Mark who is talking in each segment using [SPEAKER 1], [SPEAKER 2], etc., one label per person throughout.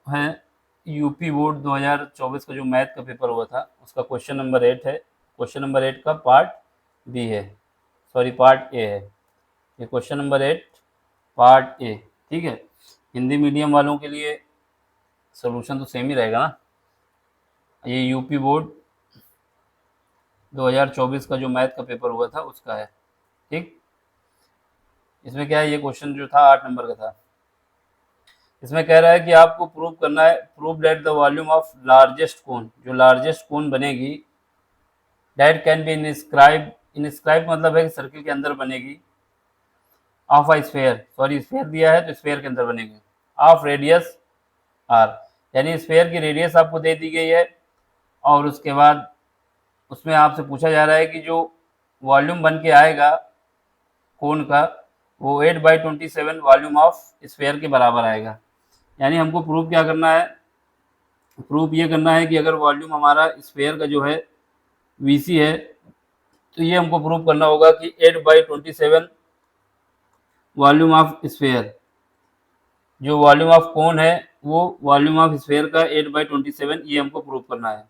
[SPEAKER 1] है UP board 2024 का जो मैथ का पेपर हुआ था उसका क्वेश्चन नंबर 8 है। क्वेश्चन नंबर 8 का पार्ट बी है, सॉरी पार्ट ए है। ये क्वेश्चन नंबर 8 पार्ट ए, ठीक है। हिंदी मीडियम वालों के लिए सोल्यूशन तो सेम ही रहेगा ना। ये यूपी बोर्ड 2024 का जो मैथ का पेपर हुआ था उसका है, ठीक। इसमें क्या है, ये क्वेश्चन जो था 8 नंबर का था। इसमें कह रहा है कि आपको प्रूव करना है, prove that the volume of largest cone, जो लार्जेस्ट कोन बनेगी, that can be inscribe, inscribe मतलब है कि सर्किल के अंदर बनेगी, of a sphere, sorry sphere दिया है तो स्फेयर के अंदर बनेगी, ऑफ रेडियस आर, यानी स्फेयर की रेडियस आपको दे दी गई है और उसके बाद उसमें आपसे पूछा जा रहा है कि जो वॉल्यूम बन के आएगा कोन का वो 8/27 वॉल्यूम ऑफ स्फेयर के बराबर आएगा। यानी हमको प्रूफ क्या करना है, प्रूफ ये करना है कि अगर वॉल्यूम हमारा स्फेयर का जो है वीसी है तो ये हमको प्रूफ करना होगा कि 8/27 वॉल्यूम ऑफ स्फेयर, जो वॉल्यूम ऑफ कोन है वो वॉल्यूम ऑफ स्फेयर का 8/27, ये हमको प्रूव करना है,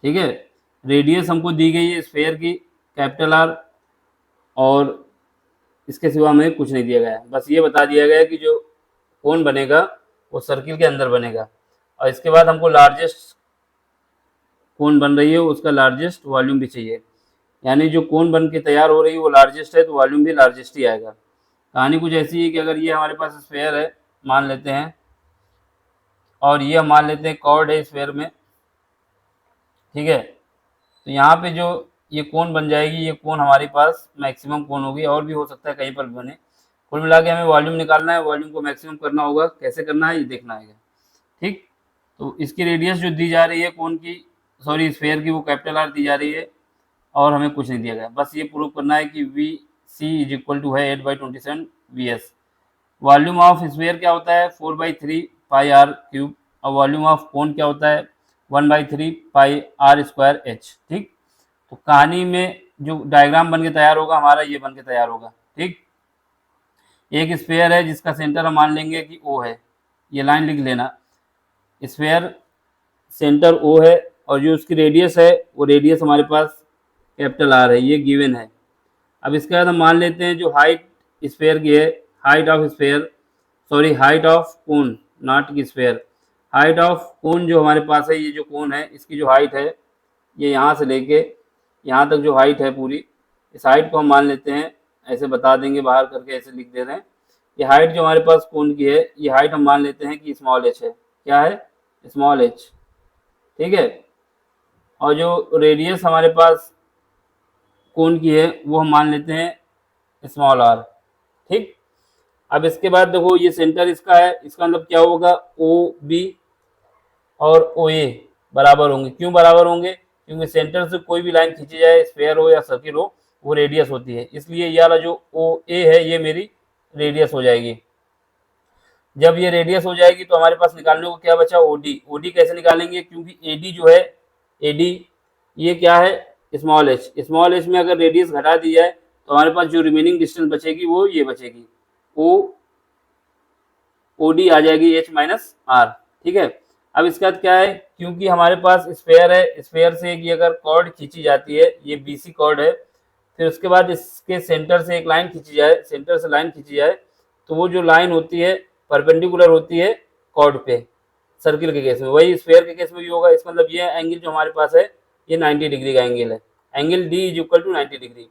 [SPEAKER 1] ठीक है। रेडियस हमको दी गई है स्फेयर की कैपिटल आर, और इसके सिवा हमें कुछ नहीं दिया गया है, बस ये बता दिया गया है कि जो कोन बनेगा वो सर्किल के अंदर बनेगा। और इसके बाद हमको लार्जेस्ट कोन बन रही है उसका लार्जेस्ट वॉल्यूम भी चाहिए, यानी जो कोन बन के तैयार हो रही है वो लार्जेस्ट है तो वॉल्यूम भी लार्जेस्ट ही आएगा। कहानी कुछ ऐसी है कि अगर ये हमारे पास स्फेयर है मान लेते हैं, और ये हम मान लेते हैं कॉर्ड है स्फेयर में, ठीक है। तो यहाँ पे जो ये कोन बन जाएगी, ये कोन हमारे पास मैक्सिमम कोन होगी, और भी हो सकता है कहीं पर भी बने। कुल मिला के हमें वॉल्यूम निकालना है, वॉल्यूम को मैक्सिमम करना होगा, कैसे करना है ये देखना है, ठीक। तो इसकी रेडियस जो दी जा रही है कोन की, सॉरी स्फेयर की, वो कैपिटल आर दी जा रही है और हमें कुछ नहीं दिया गया, बस ये प्रूव करना है कि V C is equal to है 8/27 V S. Volume of sphere क्या होता है 4/3 पाई आर क्यूब, और वॉल्यूम ऑफ कोन क्या होता है 1/3 पाई आर स्क्वायर एच, ठीक। तो कहानी में जो डायग्राम बन के तैयार होगा हमारा ये बन के तैयार होगा, ठीक। एक स्फेयर है जिसका सेंटर हम मान लेंगे कि ओ है, ये लाइन लिख लेना, स्फेयर सेंटर ओ है और जो उसकी रेडियस है वो रेडियस हमारे पास कैपिटल आर है, ये गिवन है। अब इसके बाद हम मान लेते हैं जो हाइट स्फेयर की है, height of sphere, sorry height of cone, not की स्फेयर, हाइट ऑफ कोन जो हमारे पास है, ये जो कोन है इसकी जो हाइट है ये यहाँ से लेके यहाँ तक जो हाइट है पूरी, इस हाइट को हम मान लेते हैं, ऐसे बता देंगे बाहर करके, ऐसे लिख दे रहे हैं। ये हाइट जो हमारे पास कोन की है ये हाइट हम मान लेते हैं कि स्मॉल एच है, क्या है स्मॉल एच, ठीक है। और जो रेडियस हमारे पास कोन की है वो हम मान लेते हैं स्मॉल आर, ठीक। अब इसके बाद देखो ये सेंटर इसका है, इसका मतलब क्या होगा ओ बी और ओ ए बराबर होंगे, क्यों बराबर होंगे, क्योंकि सेंटर से कोई भी लाइन खींची जाए स्फेयर हो या सर्किल हो वो रेडियस होती है, इसलिए ये वाला जो ओ ए है ये मेरी रेडियस हो जाएगी। जब ये रेडियस हो जाएगी तो हमारे पास निकालने को क्या बचा ओडी, ओडी कैसे निकालेंगे, क्योंकि एडी जो है एडी ये क्या है स्मॉल एच, स्मॉल एच में अगर रेडियस घटा दी जाए तो हमारे पास जो रिमेनिंग डिस्टेंस बचेगी वो ये बचेगी, ओ ओडी आ जाएगी एच माइनस आर, ठीक है। अब इसके बाद क्या है, क्योंकि हमारे पास स्फेयर है, स्फेयर से एक ये अगर कॉर्ड खींची जाती है, ये बीसी कॉर्ड है, फिर उसके बाद इसके सेंटर से एक लाइन खींची जाए, सेंटर से लाइन खींची जाए तो वो जो लाइन होती है परपेंडिकुलर होती है कॉर्ड पे, सर्किल के केस में, वही स्फेयर के केस में भी होगा। इसका मतलब ये एंगल जो हमारे पास है ये 90 डिग्री का एंगल है, angle D is equal to 90 degree.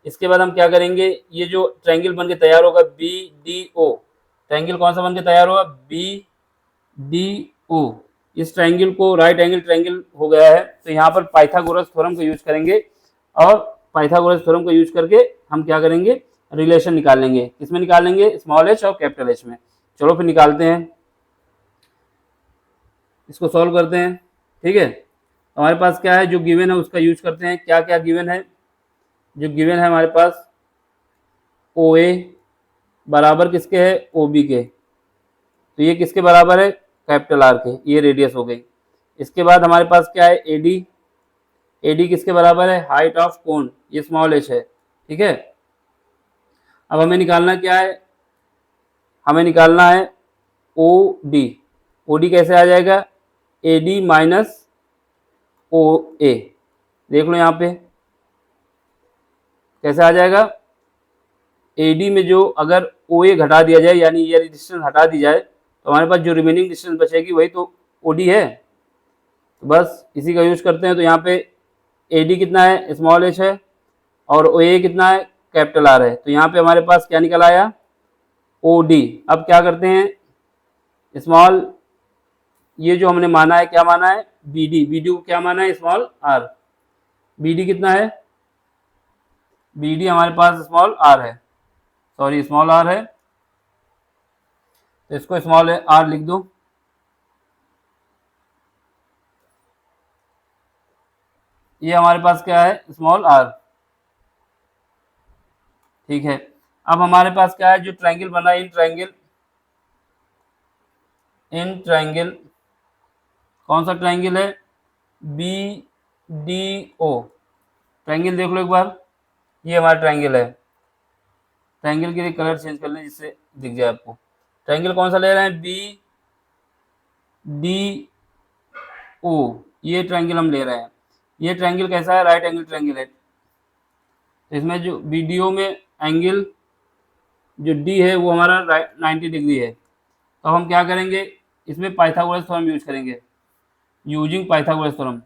[SPEAKER 1] इसके बाद हम क्या करेंगे, ये जो ट्रायंगल बन के तैयार होगा बी डी ओ, ट्रायंगल कौन सा बन के तैयार होगा बी डी ओ, इस ट्रायंगल को राइट एंगल ट्रायंगल हो गया है, तो यहाँ पर पाइथागोरस थ्योरम को यूज करेंगे, और पाइथागोरस थ्योरम को यूज करके हम क्या करेंगे रिलेशन निकालेंगे, किसमें निकालेंगे स्मॉल एच और कैपिटल एच में। चलो फिर निकालते हैं, इसको सॉल्व करते हैं, ठीक है। हमारे पास क्या है जो गिवन है उसका यूज करते हैं, क्या क्या गिवन है, जो गिवन है हमारे पास ओ ए बराबर किसके है ओ बी के, तो ये किसके बराबर है कैपिटल आर के, ये रेडियस हो गई। इसके बाद हमारे पास क्या है एडी, एडी किसके बराबर है हाइट ऑफ कोन, ये स्मॉल एच है, ठीक है। अब हमें निकालना क्या है, हमें निकालना है ओ डी, ओ डी कैसे आ जाएगा, ए डी माइनस ओ ए, देख लो यहाँ पे कैसे आ जाएगा, ए डी में जो अगर ओ ए घटा दिया जाए यानी ये डिस्टेंस हटा दी जाए तो हमारे पास जो रिमेनिंग डिस्टेंस बचेगी वही तो ओ डी है। तो बस इसी का यूज करते हैं। तो यहाँ पे ए डी कितना है, स्मॉल एच है, और ओ ए कितना है, कैपिटल आर है। तो यहाँ पे हमारे पास क्या निकल आया, ओ डी। अब क्या करते हैं, स्मॉल ये जो हमने माना है क्या माना है, बी डी, बी डी को क्या माना है, स्मॉल आर। बी डी कितना है, बी डी हमारे पास स्मॉल आर है, सॉरी स्मॉल आर है, तो इसको स्मॉल आर लिख दो। ये हमारे पास क्या है, स्मॉल आर, ठीक है। अब हमारे पास क्या है, जो ट्रायंगल बना है, इन ट्रायंगल कौन सा ट्रायंगल है, बी डी ओ। ट्रायंगल देख लो एक बार, ये हमारा ट्रायंगल है। ट्रायंगल के लिए कलर चेंज कर लें जिससे दिख जाए आपको। ट्रायंगल कौन सा ले रहे हैं, बी डी ओ, ये ट्रायंगल हम ले रहे हैं। ये ट्रायंगल कैसा है, राइट एंगल ट्रायंगल है। इसमें जो बी डी ओ में एंगल जो डी है वो हमारा 90 डिग्री है। तो हम क्या करेंगे, इसमें पाइथागोरस थ्योरम यूज करेंगे, using Pythagoras theorem,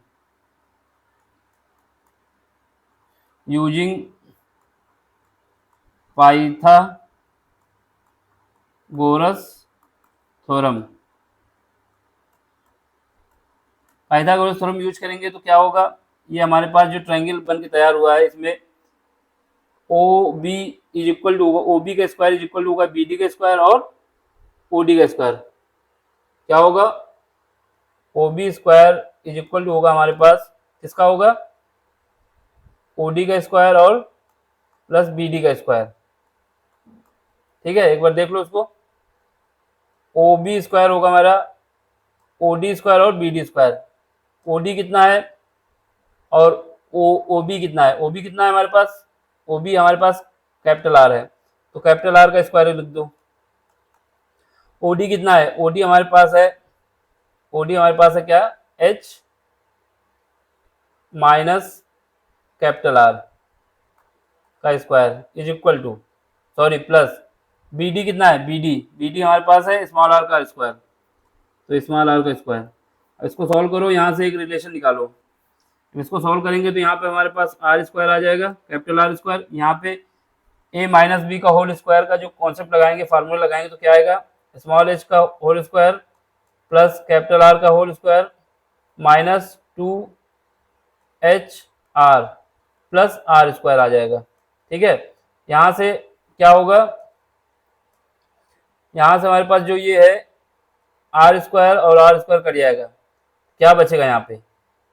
[SPEAKER 1] using Pythagoras theorem. Pythagoras theorem use करेंगे तो क्या होगा, ये हमारे पास जो ट्रायंगल बन के तैयार हुआ है इसमें O B is equal to होगा, ओ बी का स्क्वायर इज इक्वल टू होगा बी डी का स्क्वायर और ओ डी का स्क्वायर। क्या होगा, O B square is equal to होगा हमारे पास किसका होगा, ओ डी का स्क्वायर और प्लस बी डी का स्क्वायर, ठीक है। एक बार देख लो इसको, ओ बी स्क्वायर होगा हमारा ओ डी स्क्वायर और B D square. O D कितना है और ओ बी कितना है, ओ बी कितना है हमारे पास, ओ बी हमारे पास कैपिटल आर है, तो कैपिटल आर का स्क्वायर लिख दो। ओ डी कितना है, ओ डी हमारे पास है, ओ डी हमारे पास है क्या, एच माइनस कैपिटल आर का square is equal to, sorry plus, B D कितना है, बी डी हमारे पास है स्मॉल आर का स्क्वायर, तो स्मॉल आर का स्क्वायर। इसको सॉल्व करो, यहाँ से एक रिलेशन निकालो। इसको सॉल्व करेंगे तो यहाँ पे हमारे पास आर स्क्वायर आ जाएगा, कैपिटल आर स्क्वायर। यहाँ पे ए माइनस बी का होल स्क्वायर का जो कॉन्सेप्ट लगाएंगे, फार्मूला लगाएंगे तो क्या आएगा, स्मॉल एच का whole square plus capital R का whole square minus 2h R plus R square आ जाएगा, ठीक है। यहाँ से क्या होगा, यहाँ से हमारे पास जो ये है आर स्क्वायर और आर स्क्वायर कट जाएगा, क्या बचेगा यहाँ पे,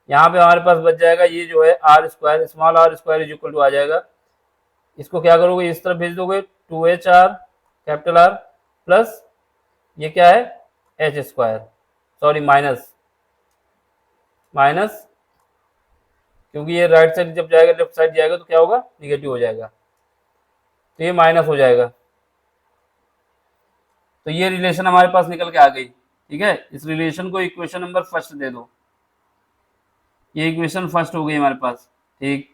[SPEAKER 1] यहाँ पे हमारे पास बच जाएगा ये जो है R square, small R square is equal to आ जाएगा। इसको क्या करोगे, इस तरफ भेज दोगे, 2h are capital R plus ये क्या है एच स्क्वायर, सॉरी माइनस, क्योंकि ये राइट साइड जब जाएगा लेफ्ट साइड जाएगा तो क्या होगा, निगेटिव हो जाएगा, तो ये माइनस हो जाएगा। तो ये रिलेशन हमारे पास निकल के आ गई, ठीक है। इस रिलेशन को इक्वेशन नंबर फर्स्ट दे दो, ये इक्वेशन फर्स्ट हो गई हमारे पास, ठीक।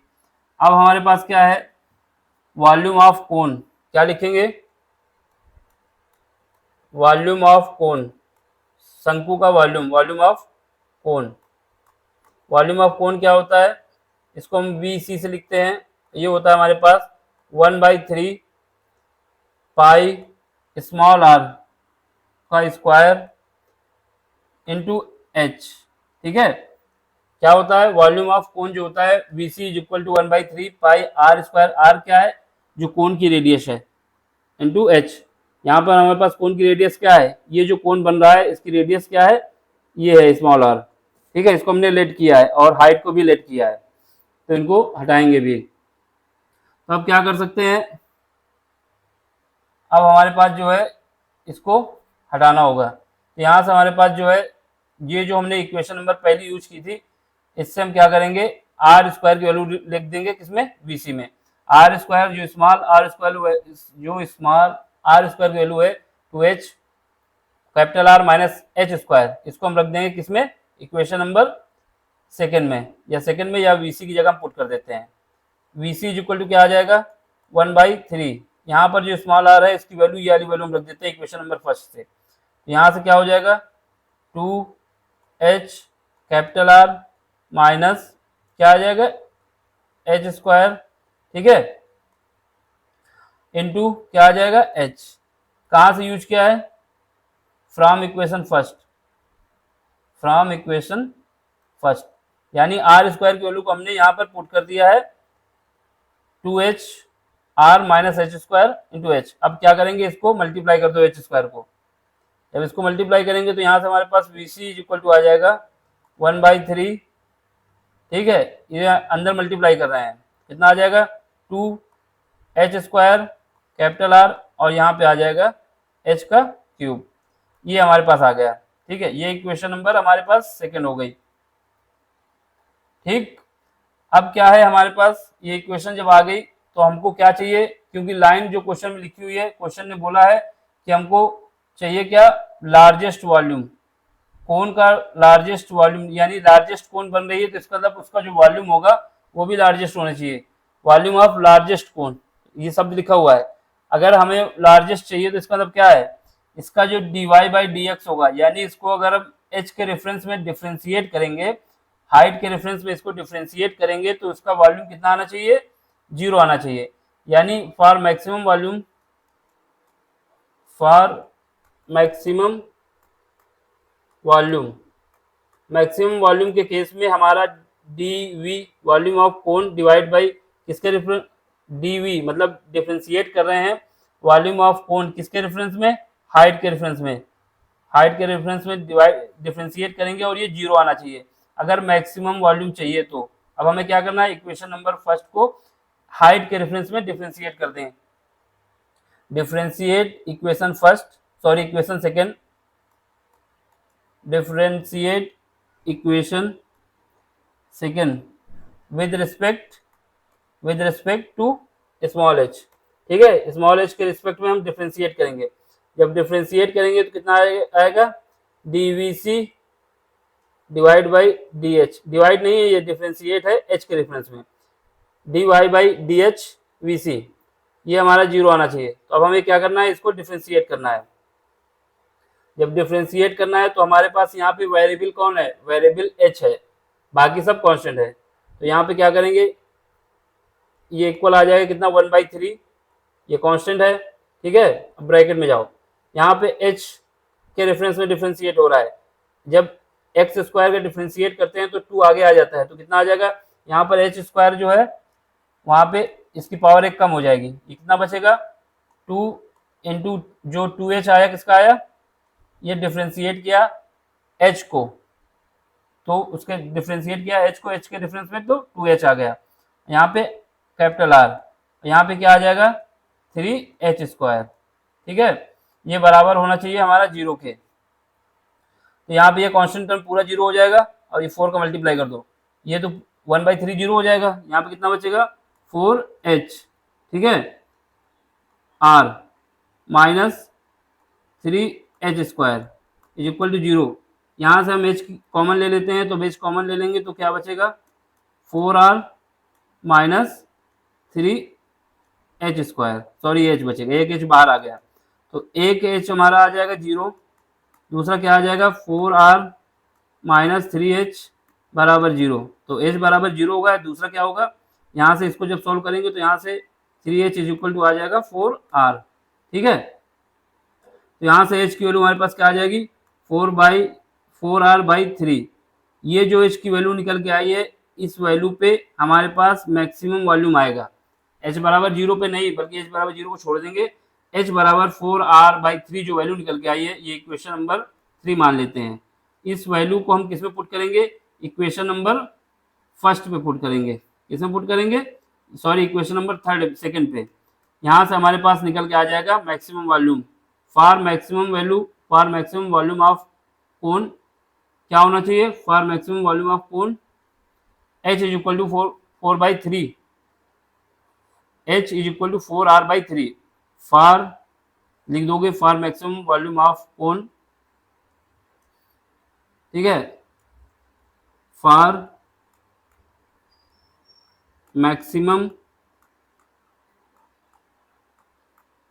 [SPEAKER 1] अब हमारे पास क्या है, वॉल्यूम ऑफ कोन, क्या लिखेंगे, वॉल्यूम ऑफ कोन, शंकु का volume, volume of cone. Volume of cone क्या होता है, इसको हम वी सी से लिखते हैं, ये होता है हमारे पास 1/3 पाई स्मॉल आर का स्क्वायर इंटू एच, ठीक है। क्या होता है, वॉल्यूम ऑफ कोन जो होता है V C is equal to 1/3 pi R square, R क्या है, जो कोन की रेडियस है, इंटू एच। यहाँ पर हमारे पास कोन की रेडियस क्या है, ये जो कोन बन रहा है इसकी रेडियस क्या है, ये है स्मॉल आर, ठीक है। इसको हमने लेट किया है और हाइट को भी लेट किया है, तो इनको हटाएंगे भी। तो अब क्या कर सकते हैं, अब हमारे पास जो है इसको हटाना होगा। तो यहाँ से हमारे पास जो है ये जो हमने इक्वेशन नंबर पहली यूज की थी, इससे हम क्या करेंगे, आर स्क्वायर की वैल्यू लिख देंगे किसमें, वीसी में। आर स्क्वायर जो स्मॉल आर स्क्वायर की वैल्यू है 2h capital R minus H square, इसको हम रख देंगे किसमें, इक्वेशन नंबर सेकेंड में, या सेकेंड में या वीसी की जगह हम पुट कर देते हैं। वीसी इज इक्वल टू क्या आ जाएगा 1/3, यहाँ पर जो स्मॉल आर है इसकी वैल्यू ये वाली वैल्यू हम रख देते हैं इक्वेशन नंबर फर्स्ट से। यहाँ से क्या हो जाएगा 2h कैपिटल आर माइनस क्या आ जाएगा एच स्क्वायर, ठीक है, इनटू क्या आ जाएगा h, कहाँ से यूज किया है, from equation first, from equation first, यानी आर स्क्वायर की वैल्यू को हमने यहाँ पर पुट कर दिया है 2h R minus H square into H. अब क्या करेंगे, इसको मल्टीप्लाई कर दो एच स्क्वायर को, जब इसको मल्टीप्लाई करेंगे तो यहाँ से हमारे पास V C is equal to आ जाएगा 1/3, ठीक है, ये अंदर मल्टीप्लाई कर रहे हैं, कितना आ जाएगा 2h स्क्वायर कैपिटल आर और यहाँ पे आ जाएगा h का क्यूब, ये हमारे पास आ गया, ठीक है, ये इक्वेशन नंबर हमारे पास सेकेंड हो गई। ठीक, अब क्या है हमारे पास, ये इक्वेशन जब आ गई तो हमको क्या चाहिए, क्योंकि लाइन जो क्वेश्चन में लिखी हुई है, क्वेश्चन ने बोला है कि हमको चाहिए क्या, लार्जेस्ट वॉल्यूम, कोन का लार्जेस्ट वॉल्यूम, यानी लार्जेस्ट कोन बन रही है तो इसका मतलब उसका जो वॉल्यूम होगा वो भी लार्जेस्ट होना चाहिए, वॉल्यूम ऑफ लार्जेस्ट कोन, ये शब्द लिखा हुआ है। अगर हमें लार्जेस्ट चाहिए तो इसका मतलब क्या है, इसका जो dy/dx होगा, यानी इसको अगर हम h के रेफरेंस में डिफ्रेंशिएट करेंगे, हाइट के रेफरेंस में इसको डिफ्रेंशिएट करेंगे तो इसका वॉल्यूम कितना आना चाहिए, 0 आना चाहिए, यानी for maximum volume, for maximum volume, maximum volume के केस में हमारा dv volume of cone divide by किसके रेफरेंस, dv मतलब डिफ्रेंशिएट कर रहे हैं वॉल्यूम ऑफ कोन किसके रेफरेंस में, हाइट के रेफरेंस में, हाइट के रेफरेंस में डिफ्रेंशिएट करेंगे और ये 0 आना चाहिए अगर मैक्सिमम वॉल्यूम चाहिए तो। अब हमें क्या करना है, इक्वेशन नंबर फर्स्ट को हाइट के रेफरेंस में डिफ्रेंशिएट कर दें, differentiate equation first, sorry equation second, differentiate equation second with respect to small H, ठीक है, स्मॉल एच के रिस्पेक्ट में हम डिफ्रेंशिएट करेंगे, जब डिफ्रेंशिएट करेंगे तो कितना आएगा dvc divide by dh, divide नहीं है ये डिफ्रेंशिएट है h के रेफरेंस में, dy/dh vc, ये हमारा 0 आना चाहिए। तो अब हमें क्या करना है, इसको डिफ्रेंशिएट करना है, जब डिफ्रेंशिएट करना है तो हमारे पास यहाँ पे वेरिएबल कौन है, वेरिएबल h है, बाकी सब कांस्टेंट है, तो यहाँ पे क्या करेंगे, ये इक्वल आ जाएगा कितना 1/3, ये कांस्टेंट है, ठीक है, अब ब्रैकेट में जाओ, यहाँ पे h के रेफरेंस में डिफ्रेंशिएट हो रहा है, जब एक्स स्क्वायर का डिफ्रेंशिएट करते हैं तो 2 आगे आ जाता है, तो कितना आ जाएगा, यहाँ पर एच स्क्वायर जो है वहाँ पे इसकी पावर 1 कम हो जाएगी, ये कितना बचेगा 2 इंटू जो 2h आया किसका आया, ये डिफ्रेंशिएट किया h को, तो उसके डिफ्रेंशिएट किया h को h के डिफरेंस में तो 2h आ गया, यहाँ पे कैपिटल R, यहाँ पे क्या आ जाएगा 3h स्क्वायर, ठीक है, ये बराबर होना चाहिए हमारा 0 के, तो यहाँ पे ये कांस्टेंट टर्म पूरा 0 हो जाएगा और ये 4 का मल्टीप्लाई कर दो, ये तो 1/3 0 हो जाएगा, यहाँ पे कितना बचेगा 4h, ठीक है, R minus 3h square is equal to 0, यहाँ से हम h कॉमन ले लेते हैं, तो h कॉमन ले लेंगे तो क्या बचेगा 4r minus 3h square, sorry h बचेगा, एक h बाहर आ गया, तो एक h हमारा आ जाएगा 0, दूसरा क्या आ जाएगा 4r माइनस 3h बराबर 0, तो h बराबर 0 होगा, दूसरा क्या होगा, यहाँ से इसको जब सॉल्व करेंगे तो यहाँ से 3h इज इक्वल टू आ जाएगा 4r, ठीक है, तो यहाँ से h की वैल्यू हमारे पास क्या आ जाएगी 4r/3, ये जो h की वैल्यू निकल के आई है इस वैल्यू पे हमारे पास मैक्सिमम वॉल्यूम आएगा, h बराबर 0 पे नहीं बल्कि h बराबर 0 को छोड़ देंगे, h बराबर 4r/3 जो वैल्यू निकल के आई है ये इक्वेशन नंबर 3 मान लेते हैं, इस वैल्यू को हम किस में पुट करेंगे, इक्वेशन नंबर फर्स्ट पे पुट करेंगे, किसमें पुट करेंगे, sorry equation number third second पे, यहाँ से हमारे पास निकल के आ जाएगा maximum volume, for maximum volume of cone क्या होना चाहिए, for maximum volume of cone h is equal to 4/3, h is equal to 4r/3, for लिख दोगे for maximum volume of cone ठीक है, for maximum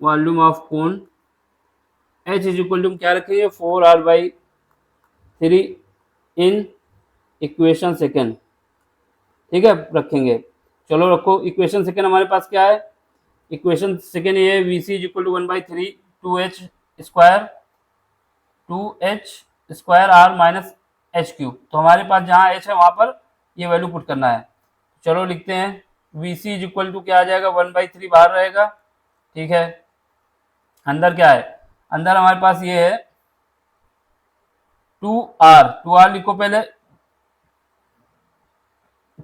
[SPEAKER 1] volume of cone H is equal to क्या रखेंगे 4r/3 in equation second. ठीक है, रखेंगे। चलो रखो, इक्वेशन सेकेंड हमारे पास क्या है, इक्वेशन सेकेंड ये है V C is equal to 1/3 2h² r minus H cube. तो हमारे पास जहाँ h है वहाँ पर ये वैल्यू पुट करना है। चलो लिखते हैं, V C is equal to क्या आ जाएगा 1/3 बाहर रहेगा। ठीक है, अंदर क्या है, अंदर हमारे पास ये है 2r लिखो पहले,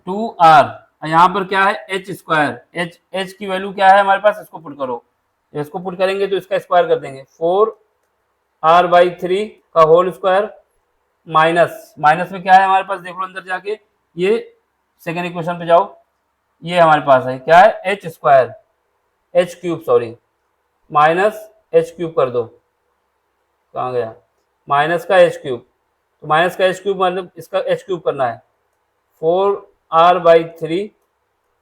[SPEAKER 1] 2r, यहाँ पर क्या है h², h की वैल्यू क्या है हमारे पास, इसको पुट करो, इसको पुट करेंगे तो इसका स्क्वायर कर देंगे 4r/3 का होल स्क्वायर माइनस में क्या है हमारे पास, देख लो अंदर जाके, ये सेकेंड इक्वेशन पे जाओ, ये हमारे पास है क्या है h² सॉरी माइनस h³ कर दो, कहाँ गया, माइनस का h³, तो माइनस का h³ मतलब इसका h³ करना है 4r/3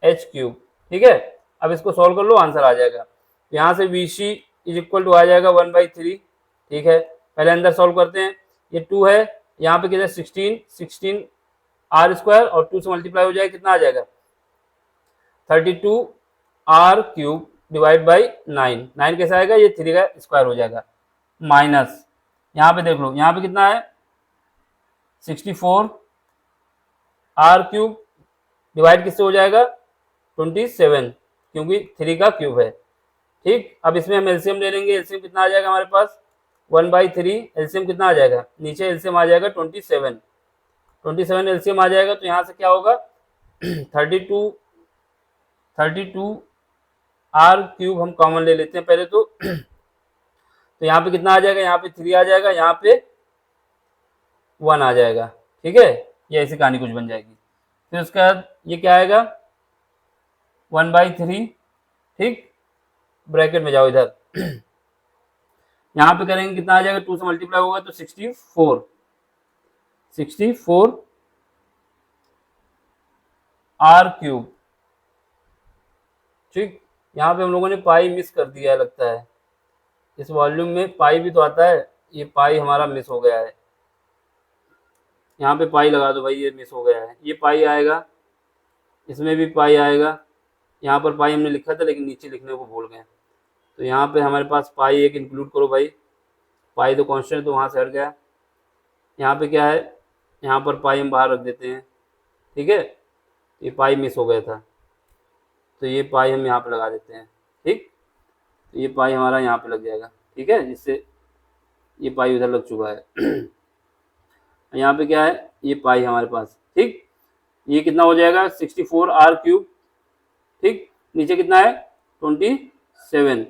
[SPEAKER 1] h³। ठीक है, अब इसको सॉल्व कर लो, आंसर आ जाएगा। तो यहाँ से V C is equal to आ जाएगा 1/3। ठीक है, पहले अंदर सॉल्व करते हैं, ये 2 है, यहाँ पे कितना 16 r² और 2 से मल्टीप्लाई हो जाएगा, कितना आ जाएगा 32r³ डिवाइड बाई 9 कैसा आएगा, ये 3 का स्क्वायर हो जाएगा, माइनस यहाँ पे देख लो, यहाँ पे कितना है 64r³ डिवाइड किससे हो जाएगा 27, क्योंकि 3 का क्यूब है। ठीक, अब इसमें हम एलसीएम ले लेंगे, एलसीएम कितना आ जाएगा हमारे पास 1/3, एलसीएम कितना आ जाएगा, नीचे एलसीएम आ जाएगा 27 एलसीएम आ जाएगा, तो यहाँ से क्या होगा 32r³ हम कॉमन ले लेते हैं पहले तो यहाँ पे कितना आ जाएगा, यहाँ पे 3 आ जाएगा, यहाँ पे 1 आ जाएगा। ठीक है, ये ऐसी कहानी कुछ बन जाएगी। फिर उसके बाद ये क्या आएगा 1/3, ठीक, ब्रैकेट में जाओ इधर यहाँ पे करेंगे कितना आ जाएगा, 2 से मल्टीप्लाई होगा तो 64 r³। ठीक, यहाँ पे हम लोगों ने पाई मिस कर दिया है लगता है, इस वॉल्यूम में पाई भी तो आता है, ये पाई हमारा मिस हो गया है, यहाँ पे पाई लगा दो भाई, ये मिस हो गया है, ये पाई आएगा, इसमें भी पाई आएगा, यहाँ पर पाई हमने लिखा था लेकिन नीचे लिखने को भूल गए, तो यहाँ पे हमारे पास पाई एक इंक्लूड करो भाई, पाई तो कांस्टेंट तो वहाँ से हट गया, यहाँ पे क्या है, यहाँ पर पाई हम बाहर रख देते हैं। ठीक है, ये पाई मिस हो गया था, तो ये पाई हम यहाँ पे लगा देते हैं। ठीक, तो ये पाई हमारा यहाँ पे लग जाएगा। ठीक है, जिससे ये पाई उधर लग चुका है यहाँ पे क्या है, ये पाई हमारे पास। ठीक, ये कितना हो जाएगा 64r³। ठीक, नीचे कितना है 27।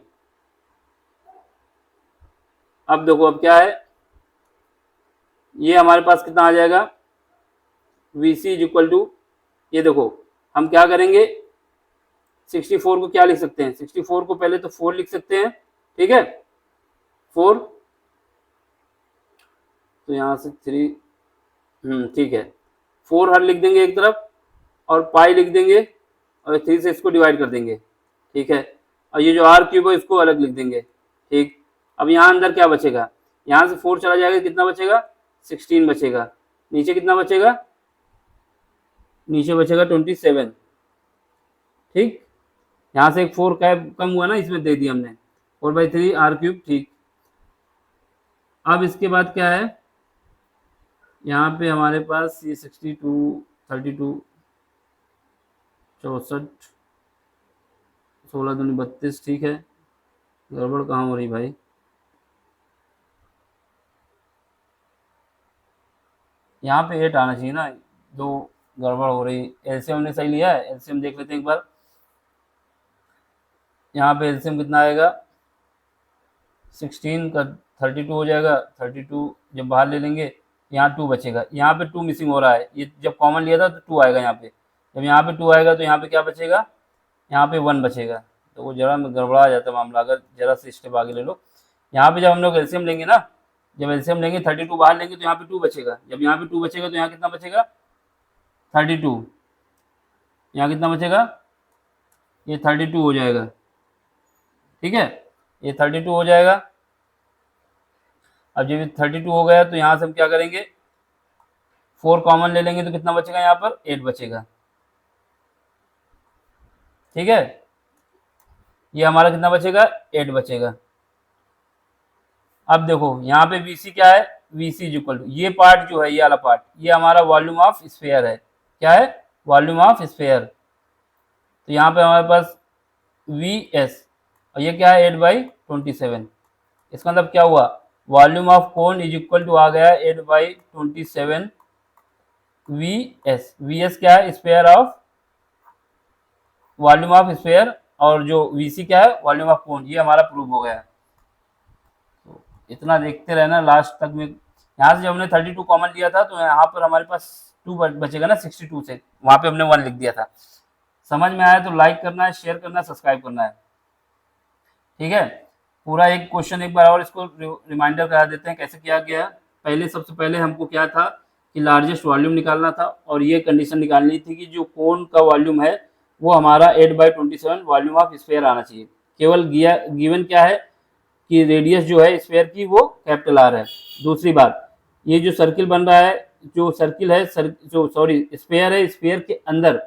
[SPEAKER 1] अब देखो अब क्या है, ये हमारे पास कितना आ जाएगा V C is equal to, ये देखो हम क्या करेंगे 64 को क्या लिख सकते हैं, 64 को पहले तो 4 लिख सकते हैं। ठीक है, 4, तो यहाँ से 3, ठीक है, 4 हर लिख देंगे एक तरफ और पाई लिख देंगे और 3 से इसको डिवाइड कर देंगे। ठीक है, और ये जो r³ है इसको अलग लिख देंगे। ठीक, अब यहाँ अंदर क्या बचेगा, यहाँ से 4 चला जाएगा, कितना बचेगा 16 बचेगा, नीचे कितना बचेगा, नीचे बचेगा 27। ठीक, यहाँ से एक 4 कम हुआ ना, इसमें दे दिया हमने 4/3 r³। ठीक, अब इसके बाद क्या है, यहाँ पे हमारे पास ये 62 32 64 16 दूनी 32। ठीक है, गड़बड़ कहाँ हो रही भाई, यहाँ पे 8 आना चाहिए ना, दो गड़बड़ हो रही। एलसीएम ने सही लिया है, एलसीएम देख लेते हैं एक बार, यहाँ पे एलसीएम कितना आएगा 16 का 32 हो जाएगा, 32 जब बाहर ले लेंगे यहाँ 2 बचेगा, यहाँ पे 2 मिसिंग हो रहा है, ये जब कॉमन लिया था तो 2 आएगा यहाँ पे, जब यहाँ पे 2 आएगा तो यहाँ पे क्या बचेगा, यहाँ पे 1 बचेगा, तो वो जरा गड़बड़ा जाता है मामला। अगर जरा से स्टेप आगे ले लो, यहाँ पे जब हम लोग एलसीएम लेंगे ना जब एलसीएम लेंगे 32 बाहर लेंगे तो यहाँ पे 2 बचेगा, जब यहाँ पे 2 बचेगा तो यहाँ कितना बचेगा 32, यहाँ कितना बचेगा ये 32 हो जाएगा, ठीक है, ये 32 हो जाएगा। अब जब ये 32 हो गया तो यहाँ से हम क्या करेंगे 4 कॉमन ले लेंगे तो कितना बचेगा यहाँ पर 8 बचेगा, ठीक है, ये हमारा कितना बचेगा 8 बचेगा। अब देखो यहाँ पे VC क्या है, VC इज इक्वल टू ये पार्ट जो है ये वाला पार्ट ये हमारा वॉल्यूम ऑफ स्फीयर है, क्या है वॉल्यूम ऑफ स्फीयर, तो यहाँ पे हमारे पास VS और ये क्या है 8/27, इसका मतलब क्या हुआ volume of cone is equal to आ गया 8/27 VS, VS क्या है sphere of volume of sphere और जो VC क्या है वॉल्यूम ऑफ कोन, ये हमारा प्रूव हो गया। तो इतना देखते रहना लास्ट तक में। यहाँ से जब हमने 32 कॉमन लिया था तो यहाँ पर हमारे पास 2 बचेगा ना 62 से, वहाँ पे हमने 1 लिख दिया था। समझ में आया तो लाइक करना है, शेयर करना है, सब्सक्राइब करना है, ठीक है। पूरा एक क्वेश्चन एक बार और इसको रिमाइंडर करा देते हैं कैसे किया गया। पहले सबसे पहले हमको क्या था कि लार्जेस्ट वॉल्यूम निकालना था और ये कंडीशन निकालनी थी कि जो कोन का वॉल्यूम है वो हमारा 8/27 वॉल्यूम ऑफ स्फीयर आना चाहिए। केवल गिवन क्या है कि रेडियस जो है स्फीयर की वो कैपिटल आर है। दूसरी बात ये जो सर्किल बन रहा है, जो सर्किल है स्फीयर है, स्फीयर के अंदर,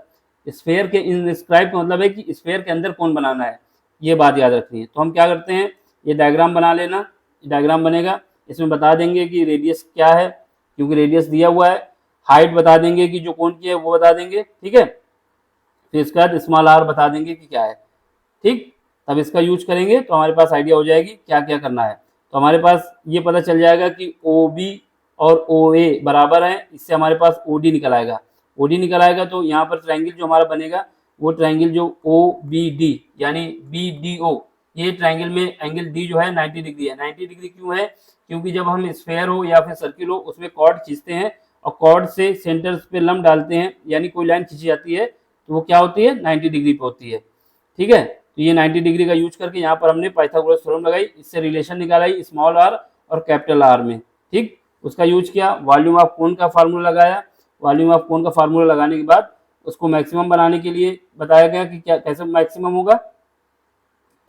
[SPEAKER 1] स्फीयर के इंस्क्राइब का मतलब है कि स्फीयर के अंदर कौन बनाना है, ये बात याद रखनी है। तो हम क्या करते हैं ये डायग्राम बना लेना, डायग्राम बनेगा, इसमें बता देंगे कि रेडियस क्या है क्योंकि रेडियस दिया हुआ है, हाइट बता देंगे कि जो कोन की है वो बता देंगे, ठीक है, फिर इसके बाद स्मॉल आर बता देंगे कि क्या है, ठीक। तब इसका यूज करेंगे तो हमारे पास आइडिया हो जाएगी क्या क्या करना है। तो हमारे पास ये पता चल जाएगा कि OB और OA बराबर है, इससे हमारे पास OD निकल आएगा। OD निकल आएगा तो यहाँ पर ट्रायंगल जो हमारा बनेगा वो ट्रायंगल जो OBD यानी BDO, ये ट्रायंगल में एंगल D जो है 90 डिग्री है। 90 डिग्री क्यों है, क्योंकि जब हम स्फीयर हो या फिर सर्किल हो उसमें कॉर्ड खींचते हैं और कॉर्ड से सेंटर पे लंब डालते हैं यानी कोई लाइन खींची जाती है तो वो क्या होती है 90 डिग्री पे होती है, ठीक है। तो ये 90 डिग्री का यूज करके यहाँ पर हमने पाइथागोरस थ्योरम लगाई, इससे रिलेशन निकाला स्मॉल आर और कैपिटल आर में, ठीक। उसका यूज किया, वॉल्यूम ऑफ कोन का फार्मूला लगाया, वॉल्यूम ऑफ कोन का फार्मूला लगाने के बाद उसको मैक्सिमम बनाने के लिए बताया गया कि क्या कैसे मैक्सिमम होगा,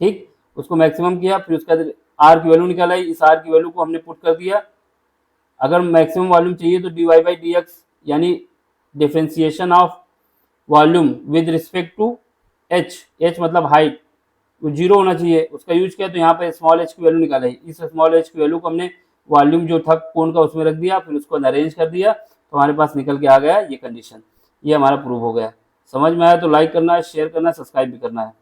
[SPEAKER 1] ठीक। उसको मैक्सिमम किया, फिर उसका आर की वैल्यू निकाला, इस आर की वैल्यू को हमने पुट कर दिया। अगर मैक्सिमम वॉल्यूम चाहिए तो dy/dx यानी differentiation of volume with respect to h मतलब हाइट, वो 0 होना चाहिए, उसका यूज किया। तो यहाँ पे स्मॉल h की वैल्यू निकाली, इस स्मॉल h की वैल्यू को हमने वॉल्यूम जो था कोन का उसमें रख दिया, फिर उसको अरेंज कर दिया तो हमारे पास निकल के आ गया ये कंडीशन, ये हमारा प्रूव हो गया। समझ में आया तो लाइक करना है, शेयर करना है, सब्सक्राइब भी करना है।